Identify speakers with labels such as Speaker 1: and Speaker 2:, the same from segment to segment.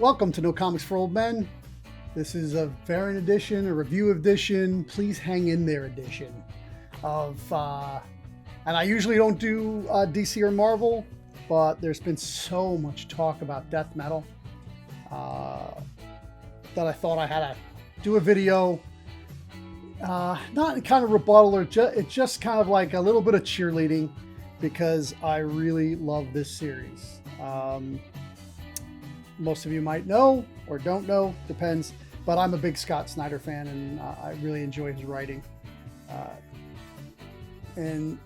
Speaker 1: Welcome to No Comics for Old Men. This is a variant edition, a review edition, please hang in there edition of, and I usually don't do DC or Marvel, but there's been so much talk about death metal that I thought I had to do a video, not kind of rebuttal, or it's just kind of like a little bit of cheerleading, because I really love this series. Most of you might know or don't know, depends, but I'm a big Scott Snyder fan, and I really enjoy his writing. And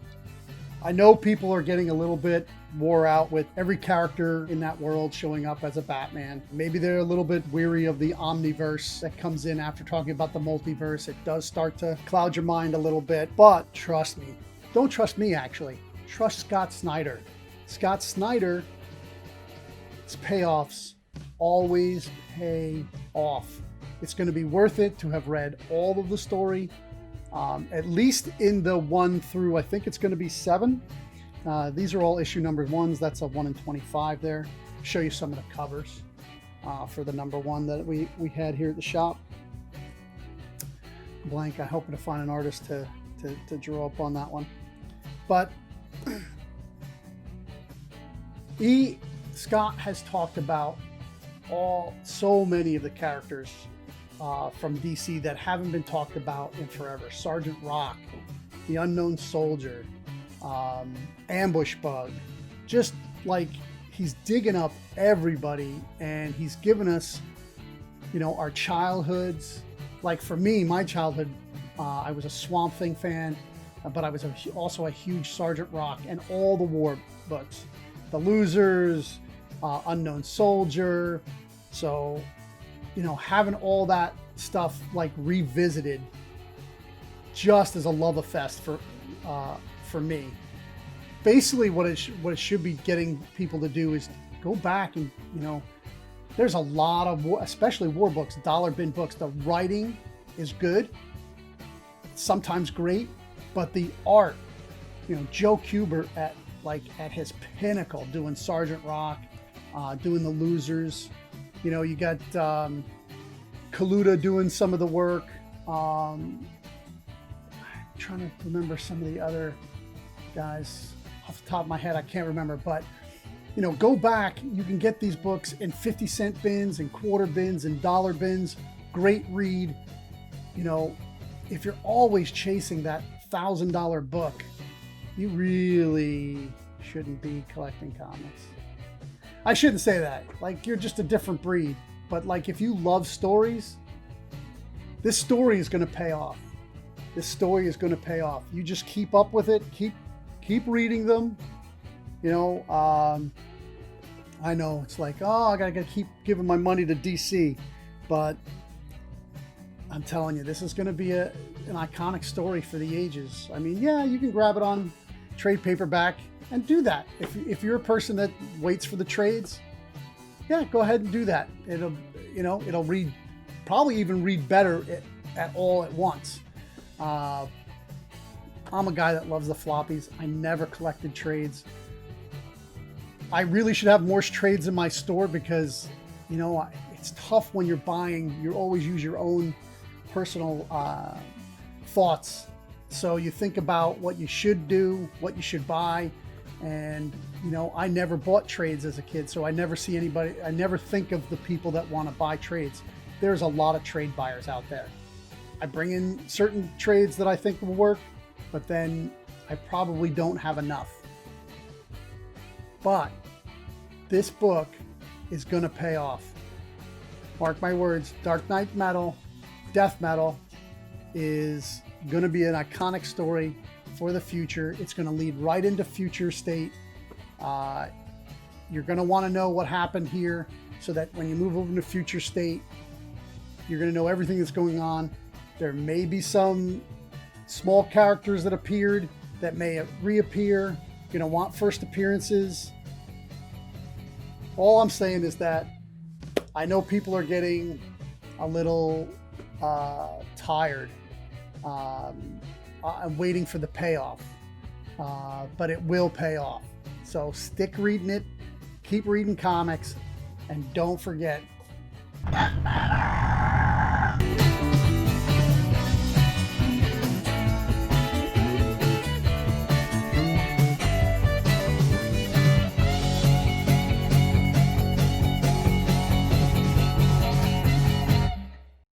Speaker 1: I know people are getting a little bit wore out with every character in that world showing up as a Batman. Maybe they're a little bit weary of the omniverse that comes in after talking about the multiverse. It does start to cloud your mind a little bit, but trust me. Don't trust me, actually. Trust Scott Snyder. Scott Snyder, his payoffs always pay off. It's going to be worth it to have read all of the story, at least in the 1 through, I think it's going to be 7. These are all issue number 1s. That's a 1 in 25 there. Show you some of the covers for the number 1 that we had here at the shop. Blank. I'm hoping to find an artist to draw up on that one. But Scott has talked about so many of the characters from DC that haven't been talked about in forever. Sergeant Rock, the Unknown Soldier, Ambush Bug. Just like, he's digging up everybody, and he's given us, you know, our childhoods. Like for me, my childhood, I was a Swamp Thing fan, but I was also a huge Sergeant Rock and all the war books. The Losers, Unknown Soldier. So, you know, having all that stuff like revisited just as a love fest for me. Basically, what it should be getting people to do is go back and, you know, there's a lot of especially war books, dollar bin books. The writing is good, sometimes great, but the art, you know, Joe Kubert at his pinnacle, doing Sergeant Rock, doing the Losers. You know, you got Kaluta doing some of the work. I'm trying to remember some of the other guys off the top of my head. I can't remember, but you know, go back. You can get these books in 50-cent bins and quarter bins and dollar bins. Great read. You know, if you're always chasing that $1,000 book, you really shouldn't be collecting comics. I shouldn't say that. Like, you're just a different breed. But like, if you love stories, this story is going to pay off. This story is going to pay off. You just keep up with it. Keep reading them. You know, I know it's like, oh, I gotta keep giving my money to DC, but I'm telling you, this is going to be an iconic story for the ages. I mean, yeah, you can grab it on trade paperback and do that. If you're a person that waits for the trades, yeah, go ahead and do that. It'll probably even read better at all at once. I'm a guy that loves the floppies. I never collected trades. I really should have more trades in my store, because, you know, it's tough when you're buying. You always use your own personal thoughts. So you think about what you should do, what you should buy. And, you know, I never bought trades as a kid, so I never see anybody, I never think of the people that want to buy trades. There's a lot of trade buyers out there. I bring in certain trades that I think will work, but then I probably don't have enough. But this book is going to pay off. Mark my words, Dark Knight Metal, Death Metal is going to be an iconic story for the future. It's going to lead right into Future State. You're going to want to know what happened here, so that when you move over to Future State, you're going to know everything that's going on. There may be some small characters that appeared that may reappear. You're going to want first appearances. All I'm saying is that I know people are getting a little tired. I'm waiting for the payoff, but it will pay off. So stick reading it, keep reading comics, and don't forget, Death matters.